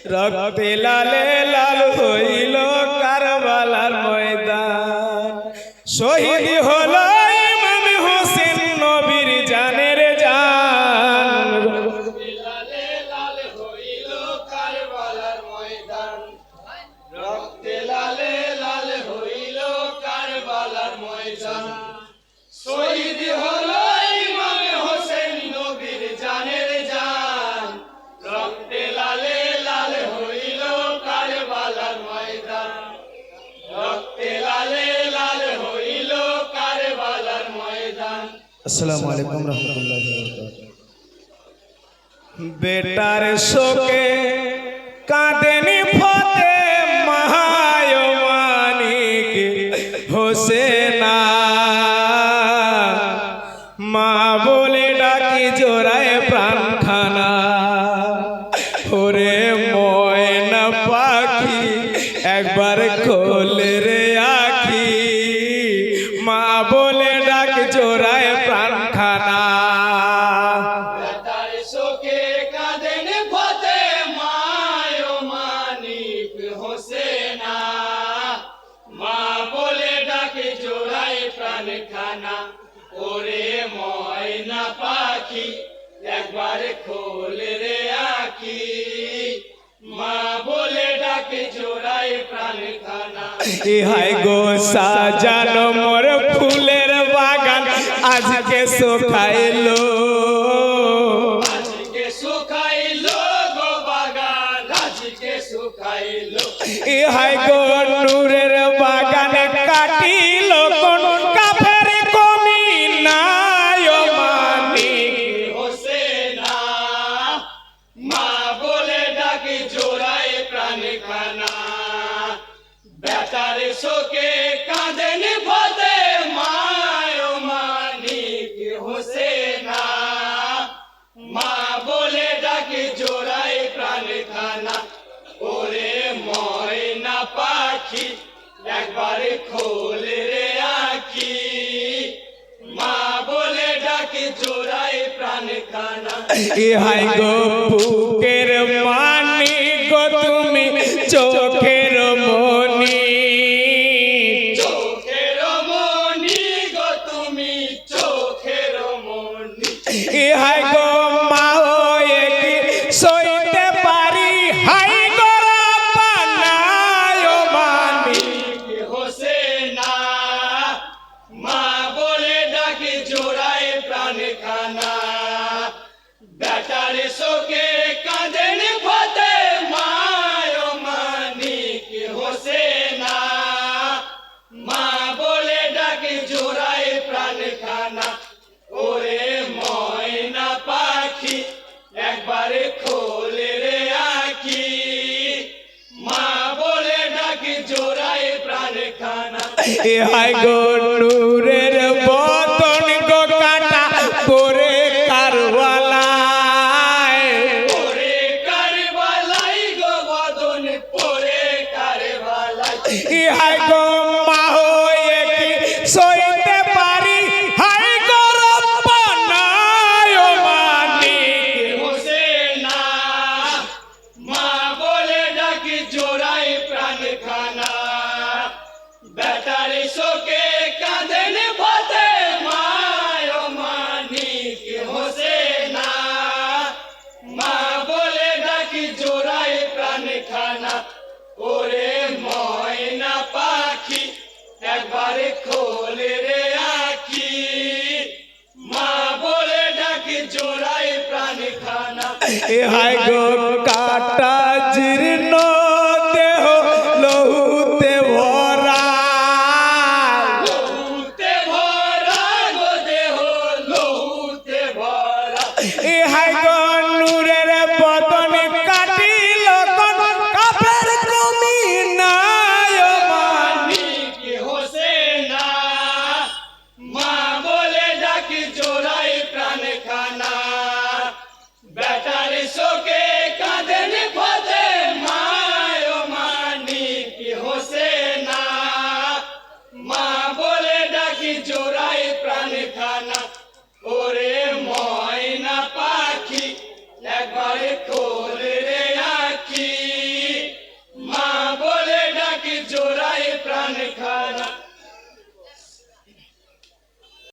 রক্তে লালে লাল হইল কারবালার ময়দান। শহীদ হলো ইমাম হোসেন নবীর জানের জান। রক্তে লালে লাল হইল কারবালার ময়দান, রক্তে লালে লাল হইল কারবালার ময়দান। শহীদ হলো ইমাম হোসেন নবীর জানের জান, রক্তে লালে লাল হইল কারবালার ময়দান, রক্তে লালে লাল হইল কারবালার ময়দান। আসসালামু আলাইকুম রহমতুল্লাহি ওয়া বারাকাতুহু। বেটার শোকে কাঁদেনি ফতে মানিক হোসেনা, মা বলে ডাকি জোড়ায় প্রাণখানা। ওরে ময়না পাখি একবার খোলে রে আখি, মা বলে ডাক জোড়ায় প্রাণখানা। বেটার শোকে কাঁদেন ফতে মানিক হোসেনা, মা বলে ডাকে জোড়ায় প্রাণখানা। ওরে ময়না পাখি একবার খোলে রে আখি, মা বলে ডাকে জোড়ায় প্রাণখানা। ইহাই গো সাজানো মোর ফুলের বাগান আজকে শুকাইলো, আজকে শুকাইলো গো বাগান, আজকে শুকাইলো। ইহাই গো নূরের বাগানে কাটিল কোন কাফের কমিনায় মানিক হোসেনা, মা বলে ডাকে জোড়ায় প্রাণখানা। বেটার শোকে কাঁদেন ফতে মানিক হোসেনা, মা বলে ডাকে জোড়ায় প্রাণখানা। ওরে ময়না পাখি একবার খোলে রে আখি, মা বলে ডাকে জোড়ায় প্রাণখানা। ইহাই গো বুকের মানি গো তুমি চোখের মনি, চোখের মনি গো তুমি চোখের মনি। ইহাই গো মা হয়ে কি সইতে পারি হাই গো রাব্বানায় মানিক হোসেনা, মা বলে ডাকে জোড়ায় প্রাণখানা। বেটার শোকে কাঁদেন ফতে মানিক হোসেনা, মা বলে ডাকে জোড়ায় প্রাণখানা। ওরে ময়না পাখি একবার খোলে রে আখি, মা বলে ডাকে জোড়ায় প্রাণখানা। ইহাই গো নূরের বদন গো কাটা করে কারবালায়, পরে কারবালাই গো বদন পরে কারবালাই। ইহাই গো মা হয়ে কি সইতে পারি হাই গো রাব্বানায় মানিক হোসেনা, মা বলে ডাকে জোড়ায় প্রাণখানা। বেটার শোকে কাঁদেন ফতে মানিক হোসেনা, মা বলে ডাকে জোড়ায় প্রাণখানা। ওরে ময়না পাখি একবার খোলে রে আখি, মা বলে ডাকে জোড়ায় প্রাণখানা। ইহাই গো কাটা